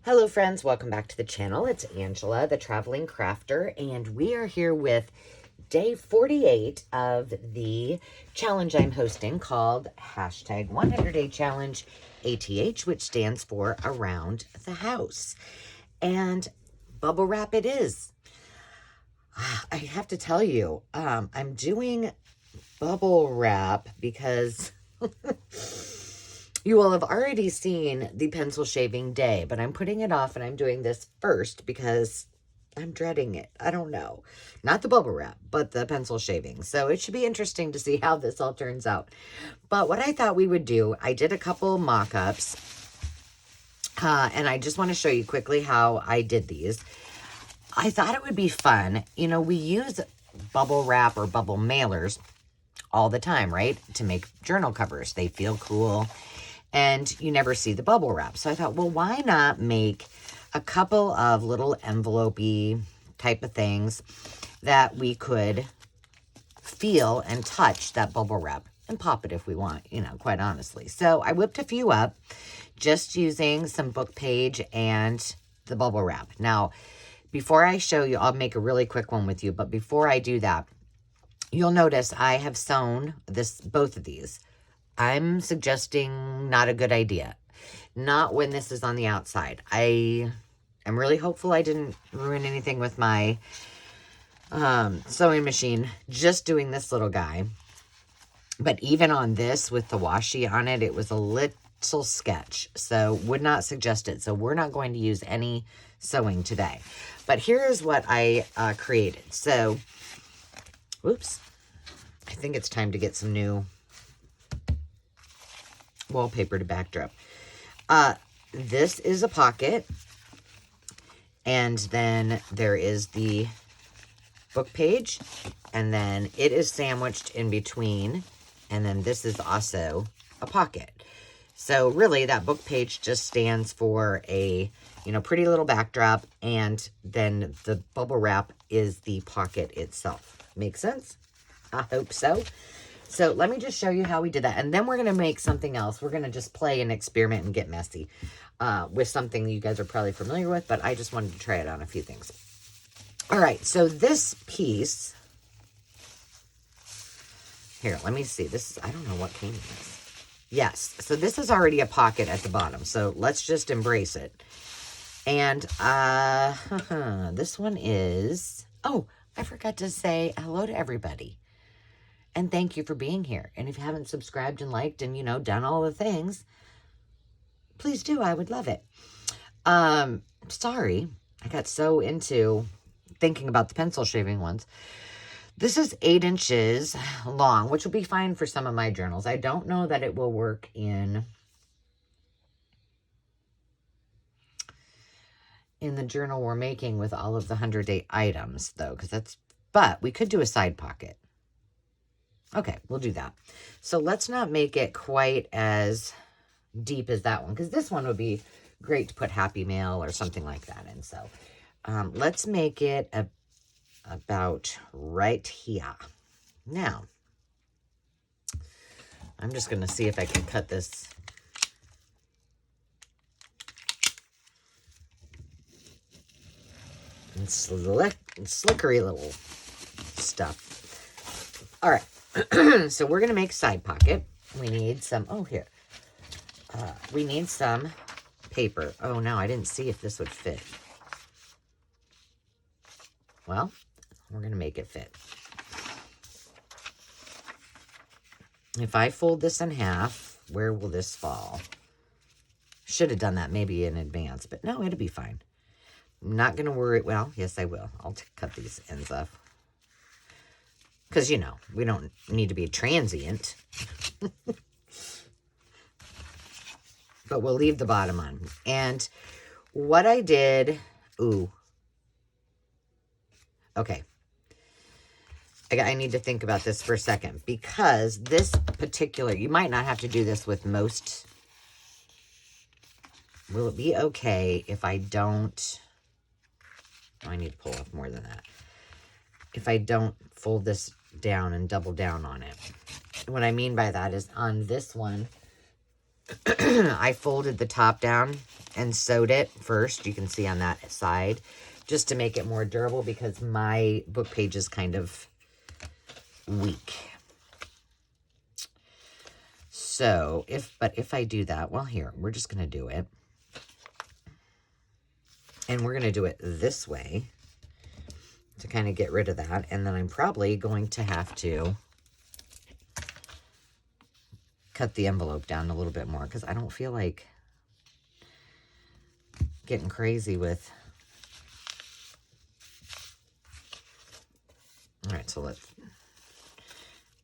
Hello friends, welcome back to the channel. It's Angela, the Traveling Crafter, and we are here with day 48 of the challenge I'm hosting called hashtag 100-Day Challenge ATH, which stands for Around the House. And bubble wrap it is. I have to tell you, I'm doing bubble wrap because you will have already seen the pencil shaving day, but I'm putting it off and I'm doing this first because I'm dreading it. I don't know. Not the bubble wrap, but the pencil shaving. So it should be interesting to see how this all turns out. But what I thought we would do, I did a couple mock-ups, and I just want to show you quickly how I did these. I thought it would be fun. You know, we use bubble wrap or bubble mailers all the time, right? To make journal covers. They feel cool. And you never see the bubble wrap. So I thought, well, why not make a couple of little envelope-y type of things that we could feel and touch that bubble wrap and pop it if we want, you know, quite honestly. So I whipped a few up just using some book page and the bubble wrap. Now, before I show you, I'll make a really quick one with you, but before I do that, you'll notice I have sewn both of these. I'm suggesting not a good idea. Not when this is on the outside. I am really hopeful I didn't ruin anything with my sewing machine just doing this little guy. But even on this with the washi on it, it was a little sketch. So would not suggest it. So we're not going to use any sewing today. But here's what I created. So, whoops. I think it's time to get some new wallpaper to backdrop. This is a pocket, and then there is the book page, and then it is sandwiched in between, and then this is also a pocket. So really that book page just stands for a, you know, pretty little backdrop, and then the bubble wrap is the pocket itself. Make sense? I hope so. So let me just show you how we did that. And then we're going to make something else. We're going to just play and experiment and get messy with something you guys are probably familiar with. But I just wanted to try it on a few things. All right. So this piece. Here, let me see. This is, I don't know what came in this. Yes. So this is already a pocket at the bottom. So let's just embrace it. And this one is, oh, I forgot to say hello to everybody. And thank you for being here. And if you haven't subscribed and liked and, you know, done all the things, please do. I would love it. Sorry. I got so into thinking about the pencil shaving ones. This is 8 inches long, which will be fine for some of my journals. I don't know that it will work in the journal we're making with all of the 100-day items, though, but we could do a side pocket. Okay, we'll do that. So let's not make it quite as deep as that one, because this one would be great to put Happy Mail or something like that in. So let's make it about right here. Now, I'm just going to see if I can cut this. And slickery little stuff. All right. So we're going to make side pocket. We need some, we need some paper. Oh, no, I didn't see if this would fit. Well, we're going to make it fit. If I fold this in half, where will this fall? Should have done that maybe in advance, but no, it'll be fine. I'm not going to worry. Well, yes, I will. I'll cut these ends off. Because, you know, we don't need to be transient. But we'll leave the bottom on. And what I did... Ooh. Okay. I need to think about this for a second. Because this particular... You might not have to do this with most... Will it be okay if I don't... Oh, I need to pull off more than that. If I don't fold this down and double down on it. What I mean by that is on this one, I folded the top down and sewed it first. You can see on that side, just to make it more durable because my book page is kind of weak. So if I do that, well, here, we're just going to do it. And we're going to do it this way to kind of get rid of that. And then I'm probably going to have to cut the envelope down a little bit more because I don't feel like getting crazy with. All right, so let's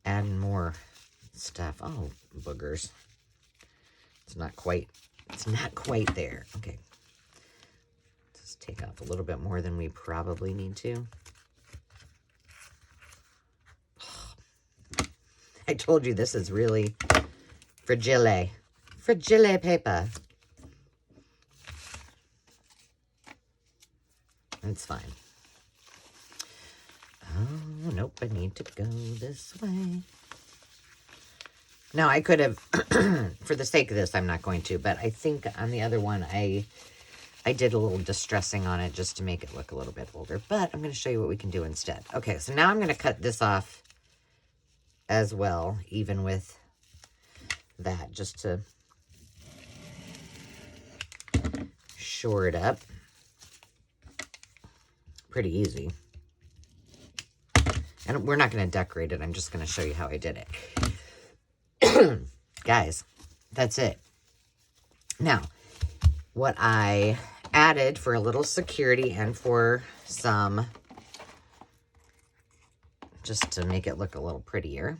add more stuff. Oh, boogers. It's not quite there. Okay. Just take off a little bit more than we probably need to. I told you this is really fragile paper. It's fine. Oh, nope, I need to go this way. Now, I could have, for the sake of this, I'm not going to, but I think on the other one, I did a little distressing on it just to make it look a little bit older, but I'm going to show you what we can do instead. Okay, so now I'm going to cut this off as well, even with that, just to shore it up. Pretty easy. And we're not going to decorate it. I'm just going to show you how I did it. Guys, that's it. Now, what I added for a little security and for some, just to make it look a little prettier,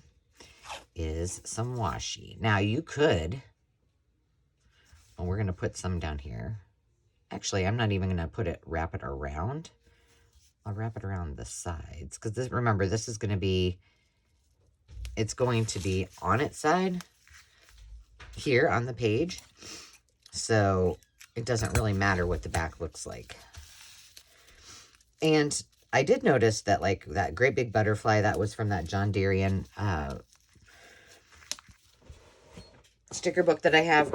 is some washi. Now, you could, well, we're going to put some down here. Actually, I'm not even going to wrap it around. I'll wrap it around the sides because this, remember, this is going to be, it's going to be on its side here on the page. So it doesn't really matter what the back looks like. And I did notice that, like, that great big butterfly, that was from that John Darian sticker book that I have.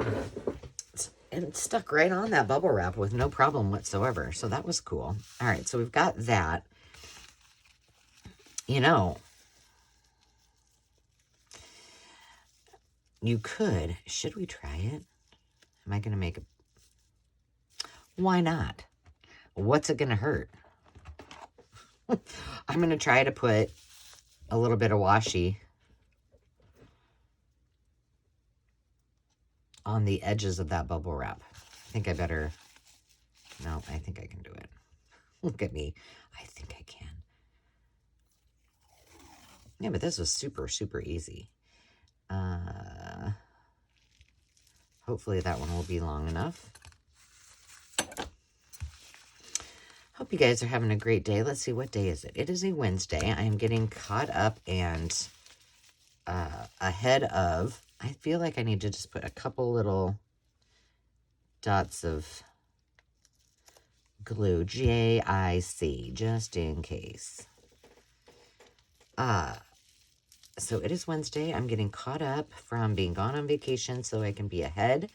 And it stuck right on that bubble wrap with no problem whatsoever. So that was cool. All right, so we've got that. You know, you could, should we try it? Am I going to make a, why not? What's it going to hurt? I'm going to try to put a little bit of washi on the edges of that bubble wrap. I think I better, no, I think I can do it. Look at me. I think I can. Yeah, but this was super, super easy. Hopefully that one will be long enough. Hope you guys are having a great day. Let's see, what day is it? It is a Wednesday. I am getting caught up and ahead of, I feel like I need to just put a couple little dots of glue, J-I-C, just in case. So it is Wednesday. I'm getting caught up from being gone on vacation so I can be ahead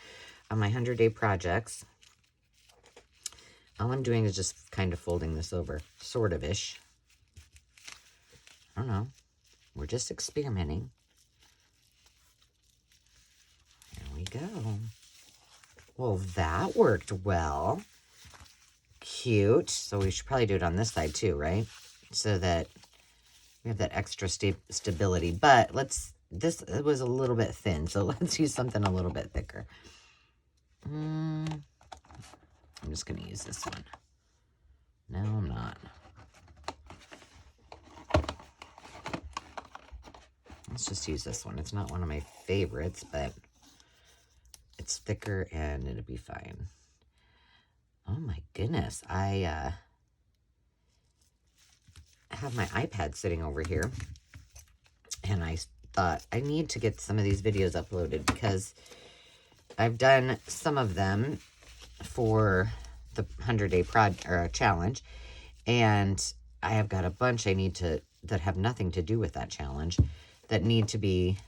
on my 100-day projects. All I'm doing is just kind of folding this over, sort of-ish. I don't know. We're just experimenting. We go. Well, that worked well. Cute. So we should probably do it on this side too, right? So that we have that extra stability. But this was a little bit thin, so let's use something a little bit thicker. I'm just going to use this one. No, I'm not. Let's just use this one. It's not one of my favorites, but it's thicker and it'll be fine. Oh my goodness. I have my iPad sitting over here and I thought I need to get some of these videos uploaded because I've done some of them for the 100-day challenge, and I have got a bunch I need to, that have nothing to do with that challenge, that need to be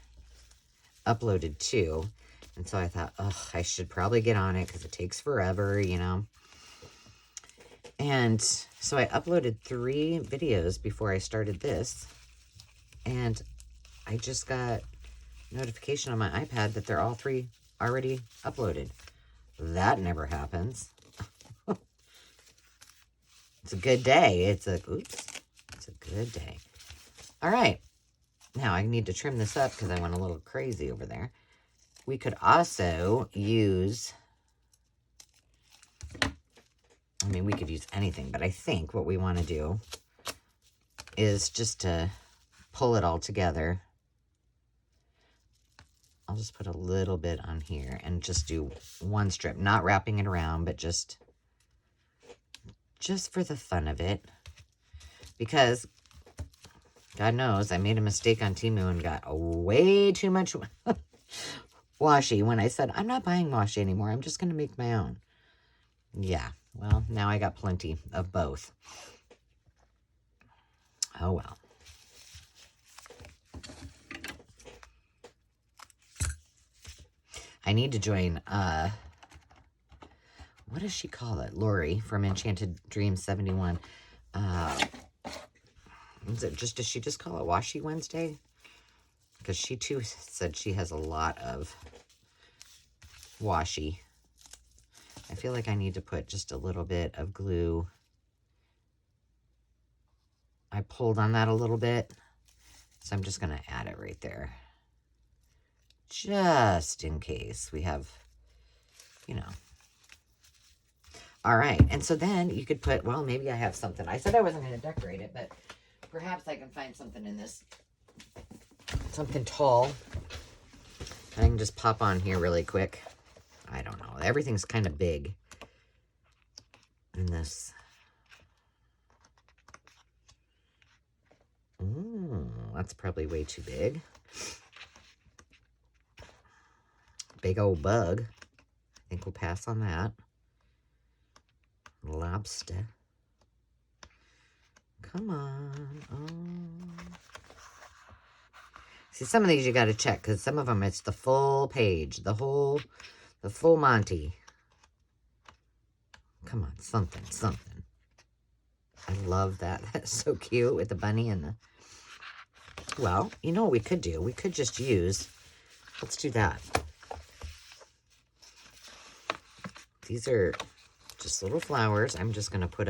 uploaded too. And so I thought, oh, I should probably get on it because it takes forever, you know. And so I uploaded 3 videos before I started this. And I just got notification on my iPad that they're all 3 already uploaded. That never happens. It's a good day. It's a good day. All right. Now I need to trim this up because I went a little crazy over there. We could also use, I mean, we could use anything, but I think what we want to do is just to pull it all together. I'll just put a little bit on here and just do one strip, not wrapping it around, but just for the fun of it. Because God knows I made a mistake on Temu and got way too much washi when I said, I'm not buying washi anymore. I'm just going to make my own. Yeah, well, now I got plenty of both. Oh, well. I need to join, what does she call it? Lori from Enchanted Dreams 71. Does she just call it Washi Wednesday? Because she too said she has a lot of washi. I feel like I need to put just a little bit of glue. I pulled on that a little bit, so I'm just going to add it right there. Just in case we have, you know. All right, and so then you could put, well, maybe I have something. I said I wasn't going to decorate it, but perhaps I can find something in this, something tall. I can just pop on here really quick. I don't know. Everything's kind of big in this. That's probably way too big. Big old bug. I think we'll pass on that. Lobster. Come on. Oh. See, some of these you got to check because some of them it's the full page, the full Monty. Come on, something. I love that. That's so cute with the bunny and the. Well, you know what we could do? We could just use. Let's do that. These are just little flowers. I'm just going to put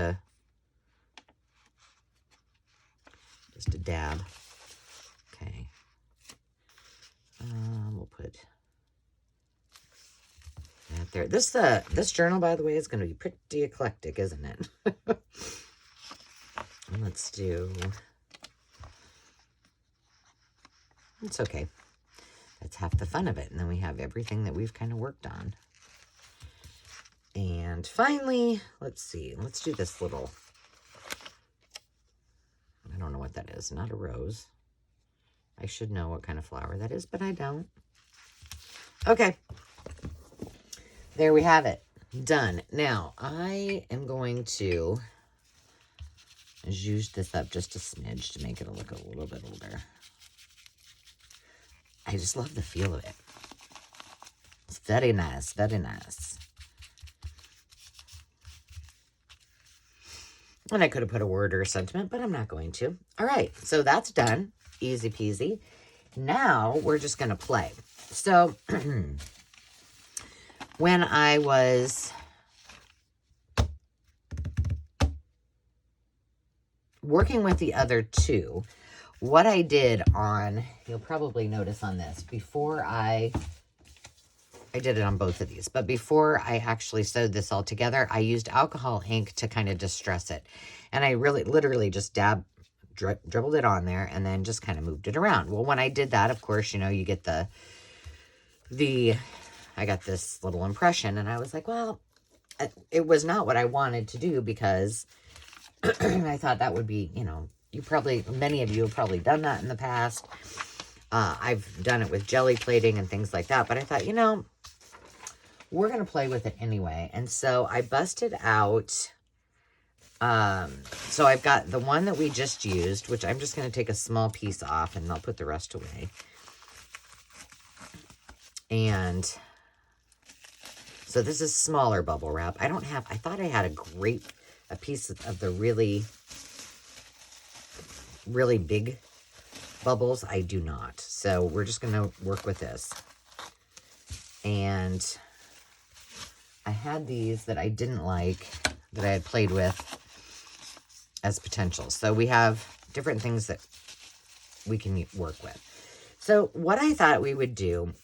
just a dab. Okay. We'll put that there. This journal, by the way, is going to be pretty eclectic, isn't it? Let's do. It's okay. That's half the fun of it. And then we have everything that we've kind of worked on. And finally, let's see. Let's do this little. I don't know what that is. Not a rose. I should know what kind of flower that is, but I don't. Okay. There we have it. Done. Now, I am going to zhuzh this up just a smidge to make it look a little bit older. I just love the feel of it. It's very nice, very nice. And I could have put a word or a sentiment, but I'm not going to. All right, so that's done. Easy peasy. Now we're just going to play. So when I was working with the other two, what I did on, you'll probably notice on this, before I did it on both of these, but before I actually sewed this all together, I used alcohol ink to kind of distress it. And I really, literally just dribbled it on there and then just kind of moved it around. Well, when I did that, of course, you know, you get I got this little impression and I was like, well, it was not what I wanted to do because I thought that would be, you know, many of you have probably done that in the past. I've done it with jelly plating and things like that, but I thought, you know, we're going to play with it anyway. And so I busted out, so I've got the one that we just used, which I'm just going to take a small piece off and I'll put the rest away. And So this is smaller bubble wrap. I thought I had a piece of the really, really big bubbles. I do not. So we're just going to work with this. And I had these that I didn't like, that I had played with as potentials. So we have different things that we can work with. So what I thought we would do,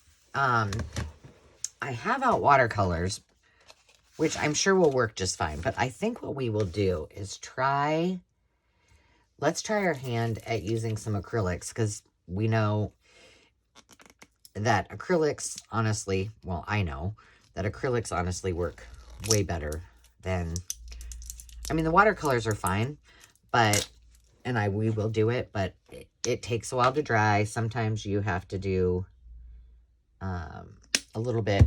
I have out watercolors, which I'm sure will work just fine. But I think what we will do is let's try our hand at using some acrylics, because we know that acrylics, honestly, well, I know that acrylics honestly work way better than, I mean, the watercolors are fine, but, and we will do it, but it takes a while to dry. Sometimes you have to do a little bit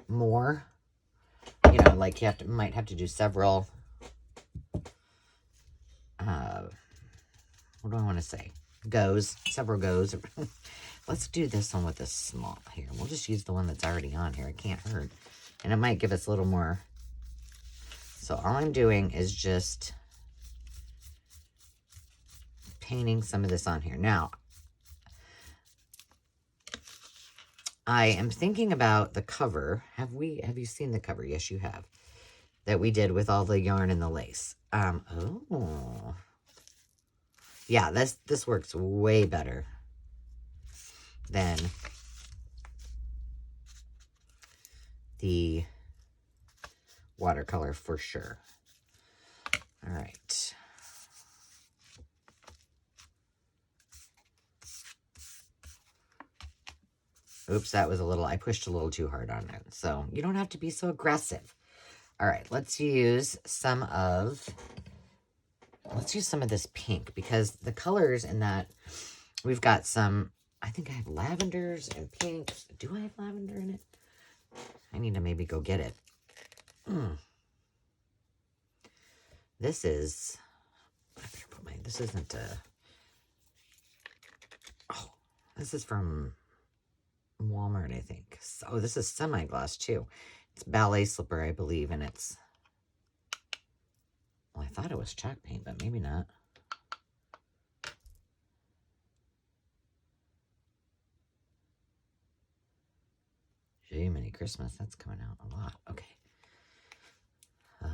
more, you know, like you might have to do several, what do I want to say? Several goes. Let's do this one with a small here. We'll just use the one that's already on here. It can't hurt. And it might give us a little more. So all I'm doing is just painting some of this on here. Now, I am thinking about the cover. Have you seen the cover? Yes, you have. That we did with all the yarn and the lace. Oh. Yeah, this works way better than the watercolor for sure. All right. Oops, that was I pushed a little too hard on it. So you don't have to be so aggressive. All right, let's use some of this pink, because the colors in that, we've got some, I think I have lavenders and pinks. Do I have lavender in it? I need to maybe go get it. This is, I better put this isn't this is from Walmart, I think. Oh, this is semi-gloss too. It's ballet slipper, I believe, and it's, well, I thought it was chalk paint, but maybe not. Jiminy Christmas, that's coming out a lot. Okay.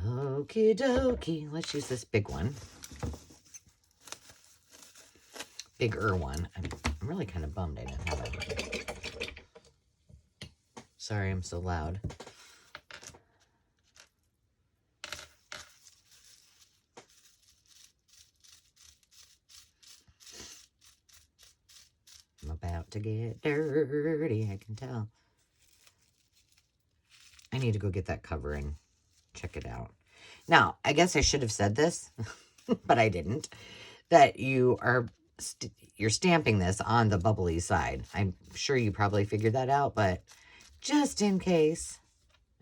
Okie dokie. Let's use this big one. Bigger one. I'm really kind of bummed I didn't have it. Sorry, I'm so loud. I'm about to get dirty, I can tell. I need to go get that cover and check it out. Now, I guess I should have said this, but I didn't, that you're stamping this on the bubbly side. I'm sure you probably figured that out, but just in case.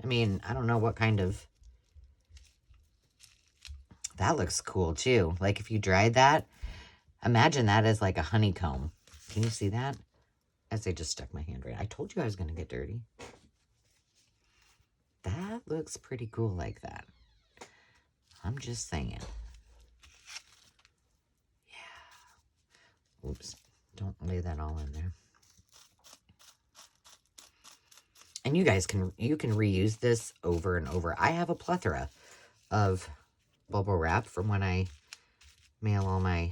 I mean, I don't know what kind of... That looks cool, too. Like, if you dried that, imagine that as like a honeycomb. Can you see that? As I just stuck my hand right. I told you I was going to get dirty. That looks pretty cool like that. I'm just saying. Yeah. Oops. Don't lay that all in there. And you guys can reuse this over and over. I have a plethora of bubble wrap from when I mail all my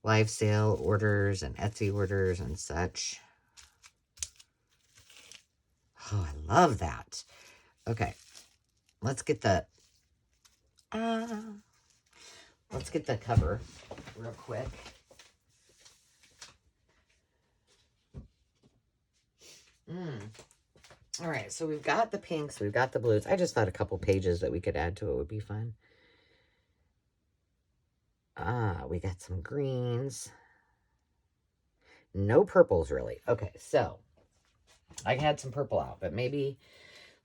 live sale orders and Etsy orders and such. Oh, I love that. Okay, let's get the cover real quick. All right, so we've got the pinks, we've got the blues. I just thought a couple pages that we could add to it would be fun. We got some greens. No purples, really. Okay, so I had some purple out, but maybe,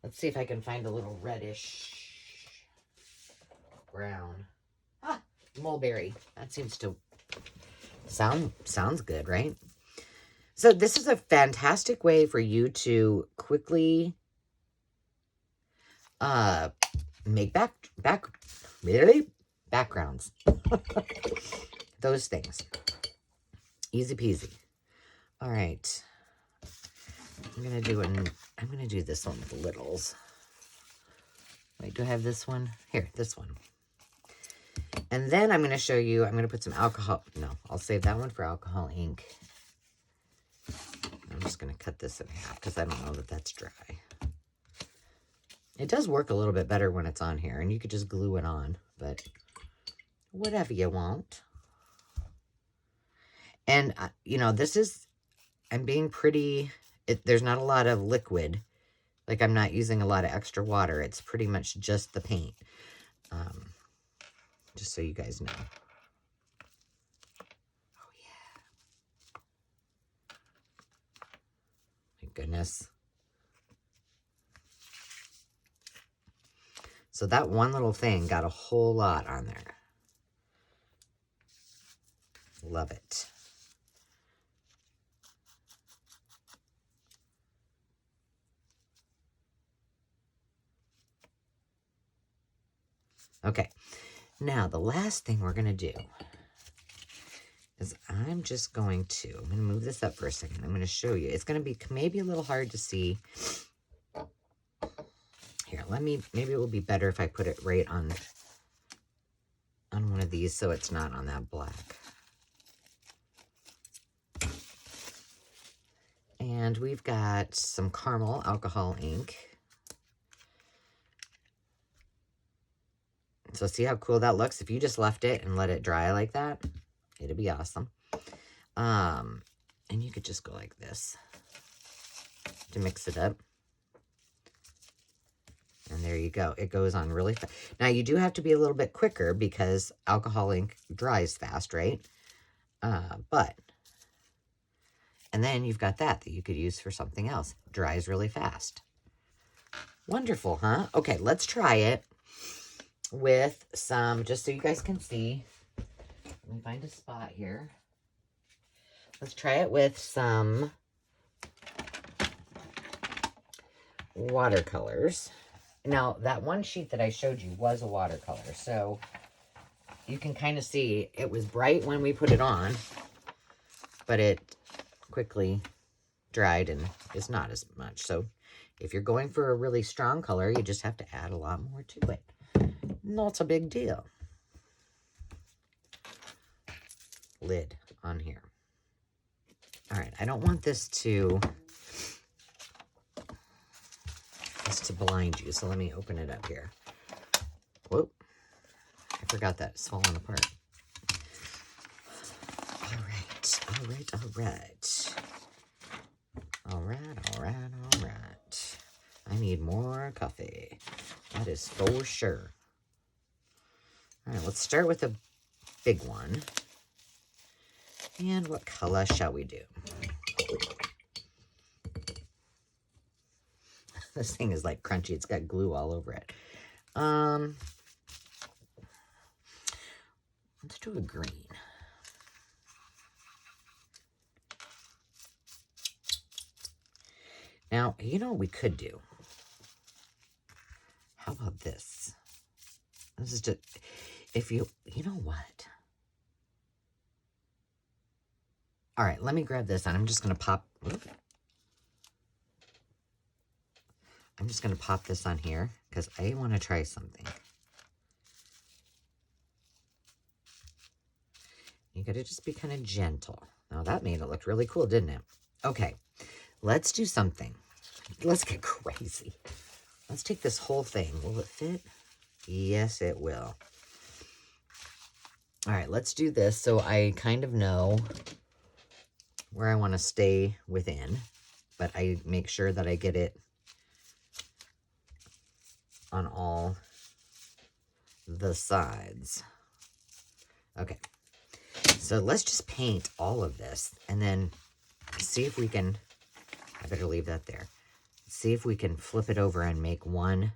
let's see if I can find a little reddish brown. Mulberry. That seems to sounds good, right? So this is a fantastic way for you to quickly make backgrounds. Those things. Easy peasy. All right. I'm gonna do this one with the littles. Wait, do I have this one? Here, this one. And then I'm gonna show you, I'm gonna put some alcohol. No, I'll save that one for alcohol ink. I'm just gonna cut this in half because I don't know that that's dry. It does work a little bit better when it's on here, and you could just glue it on, but whatever you want. And, you know, I'm being pretty, there's not a lot of liquid. Like, I'm not using a lot of extra water. It's pretty much just the paint. Just so you guys know. Oh, yeah. My goodness. So that one little thing got a whole lot on there. Love it. Okay, now the last thing we're going to do is I'm going to move this up for a second. I'm going to show you. It's going to be maybe a little hard to see. Here, maybe it will be better if I put it right on one of these so it's not on that black. And we've got some caramel alcohol ink. So see how cool that looks? If you just left it and let it dry like that, it'd be awesome. And you could just go like this to mix it up. And there you go. It goes on really fast. Now, you do have to be a little bit quicker because alcohol ink dries fast, right? And then you've got that you could use for something else. Dries really fast. Wonderful, huh? Okay, let's try it with some, just so you guys can see. Let me find a spot here. Let's try it with some watercolors. Now, that one sheet that I showed you was a watercolor, so you can kind of see it was bright when we put it on, but it quickly dried and is not as much. So if you're going for a really strong color, you just have to add a lot more to it. Not a big deal. Lid on here. All right, I don't want this to blind you, so let me open it up here. Whoop. I forgot that. It's falling apart. All right. I need more coffee. That is for sure. All right, let's start with a big one. And what color shall we do? This thing is like crunchy. It's got glue all over it. Let's do a green. Now, you know what we could do? How about this? This is just, you know what? All right, let me grab this and I'm just going to pop. I'm just going to pop this on here because I want to try something. You got to just be kind of gentle. Now, that made it look really cool, didn't it? Okay, let's do something. Let's get crazy. Let's take this whole thing. Will it fit? Yes, it will. All right, let's do this so I kind of know where I want to stay within, but I make sure that I get it on all the sides. Okay, so let's just paint all of this and then see if we can, I better leave that there. See if we can flip it over and make one.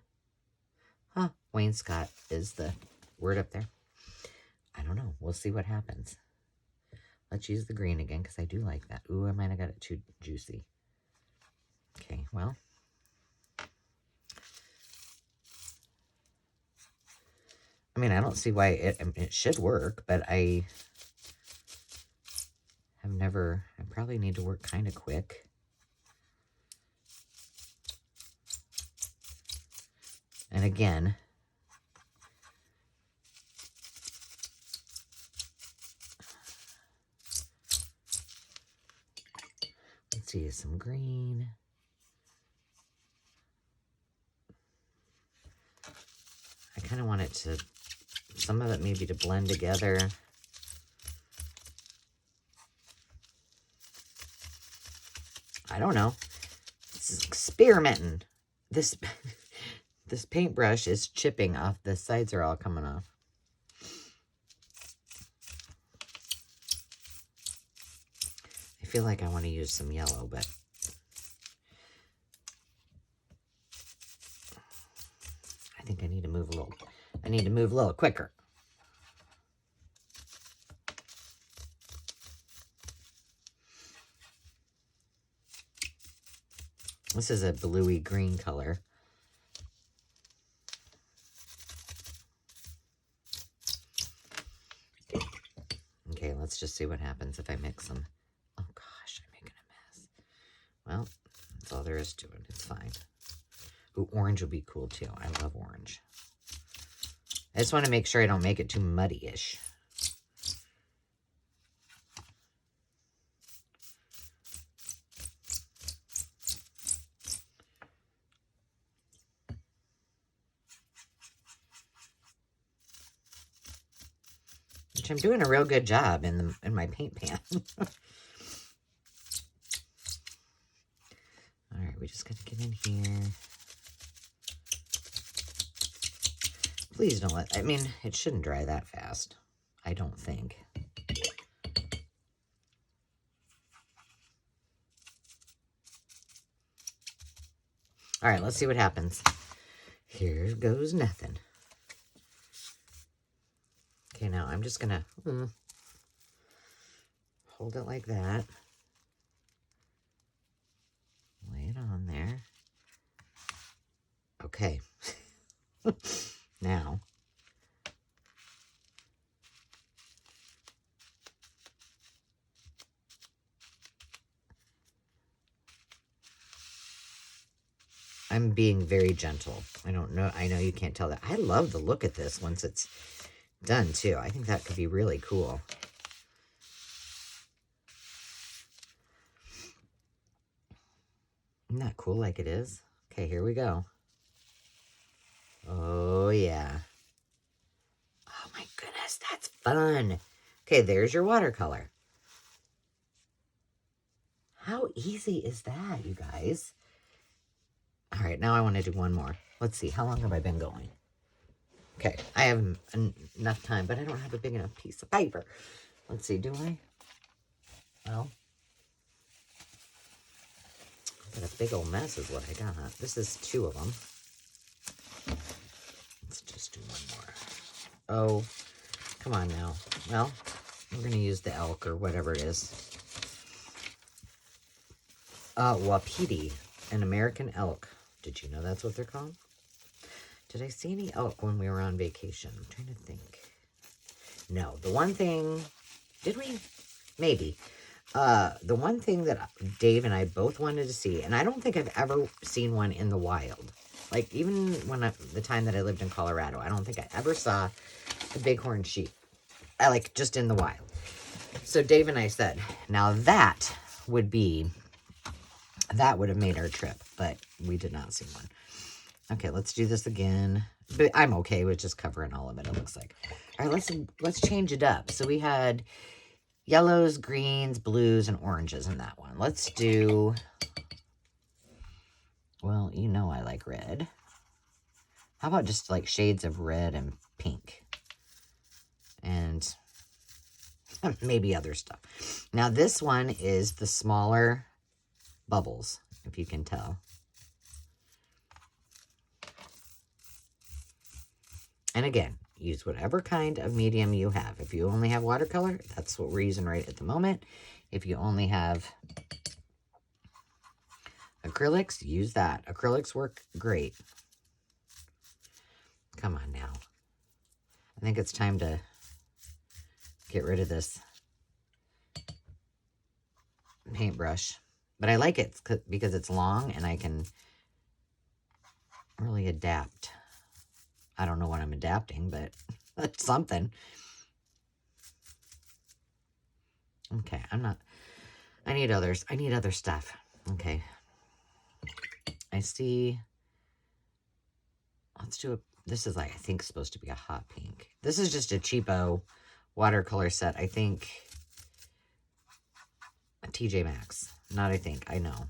Wainscot is the word up there. I don't know. We'll see what happens. Let's use the green again because I do like that. Ooh, I might have got it too juicy. Okay, well. I mean, I don't see why it should work, but I probably need to work kind of quick. And again, let's use some green. I kind of want it to, some of it maybe to blend together. I don't know. It's experimenting. This this paintbrush is chipping off. The sides are all coming off. I feel like I want to use some yellow, but I think I need to move a little. I need to move a little quicker. This is a bluey green color. Okay, let's just see what happens if I mix them. Oh gosh, I'm making a mess. Well, that's all there is to it. It's fine. Ooh, orange would be cool too. I love orange. I just want to make sure I don't make it too muddy-ish. Which I'm doing a real good job in my paint pan. All right, we just got to get in here. Please don't let, I mean, it shouldn't dry that fast. I don't think. All right, let's see what happens. Here goes nothing. Okay, now I'm just gonna hold it like that. Lay it on there. Okay. Now, I'm being very gentle. I don't know. I know you can't tell that. I love the look at this once it's done too. I think that could be really cool. Isn't that cool like it is? Okay, here we go. Oh, yeah. Oh, my goodness. That's fun. Okay, there's your watercolor. How easy is that, you guys? All right, now I want to do one more. Let's see. How long have I been going? Okay, I have enough time, but I don't have a big enough piece of paper. Let's see. Do I? Well, got a big old mess is what I got. This is 2 of them. Let's just do one more. Oh, come on now. Well, we're going to use the elk or whatever it is. Wapiti, an American elk. Did you know that's what they're called? Did I see any elk when we were on vacation? I'm trying to think. No, the one thing, did we? Maybe. The one thing that Dave and I both wanted to see, and I don't think I've ever seen one in the wild. Like, even when the time that I lived in Colorado, I don't think I ever saw a bighorn sheep. Like, just in the wild. So Dave and I said, now that would have made our trip, but we did not see one. Okay, let's do this again. But I'm okay with just covering all of it, it looks like. All right, let's change it up. So we had yellows, greens, blues, and oranges in that one. Let's do, well, you know I like red. How about just like shades of red and pink? And maybe other stuff. Now this one is the smaller bubbles, if you can tell. And again, use whatever kind of medium you have. If you only have watercolor, that's what we're using right at the moment. If you only have acrylics, use that. Acrylics work great. Come on now. I think it's time to get rid of this paintbrush. But I like it because it's long and I can really adapt. I don't know what I'm adapting, but that's something. Okay, I need others. I need other stuff. Okay. I see. Let's do this is like, I think supposed to be a hot pink. This is just a cheapo watercolor set. I think a TJ Maxx. Not I think, I know.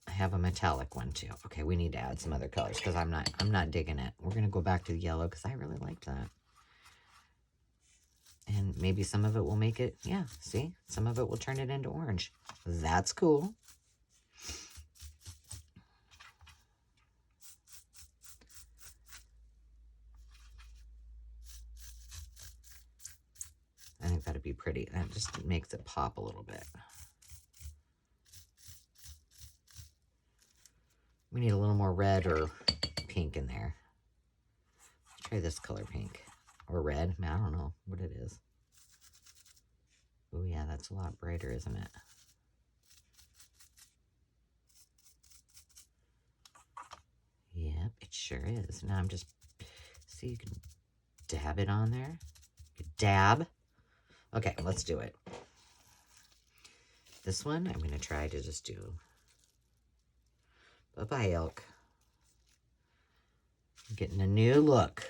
I have a metallic one too. Okay, we need to add some other colors because I'm not digging it. We're gonna go back to the yellow because I really liked that. And maybe some of it will make it, yeah, see? Some of it will turn it into orange. That's cool. I think that'd be pretty. That just makes it pop a little bit. We need a little more red or pink in there. Let's try this color pink. Or red. I don't know what it is. Oh yeah, that's a lot brighter, isn't it? Yep, it sure is. Now I'm just, see, you can dab it on there. Dab. Okay, let's do it. This one, I'm going to try to just do. Bye-bye, elk. I'm getting a new look.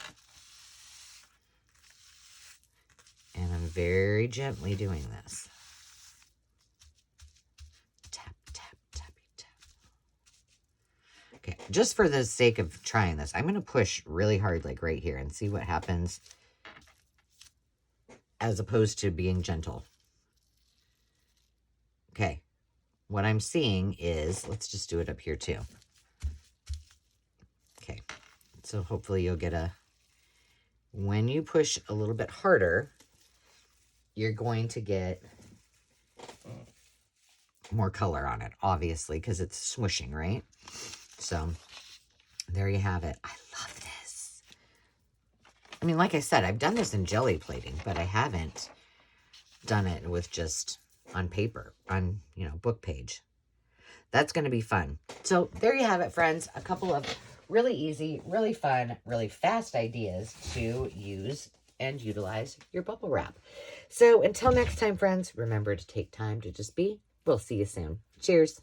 And I'm very gently doing this. Tap, tap, tappy, tap. Okay, just for the sake of trying this, I'm going to push really hard, like right here, and see what happens as opposed to being gentle. Okay, what I'm seeing is, let's just do it up here too. Okay, so hopefully you'll get a, when you push a little bit harder, you're going to get more color on it, obviously, because it's swooshing, right? So there you have it. I love this. I mean, like I said, I've done this in jelly plating, but I haven't done it with just on paper, on, you know, book page. That's going to be fun. So there you have it, friends. A couple of really easy, really fun, really fast ideas to use and utilize your bubble wrap. So until next time, friends, remember to take time to just be. We'll see you soon. Cheers.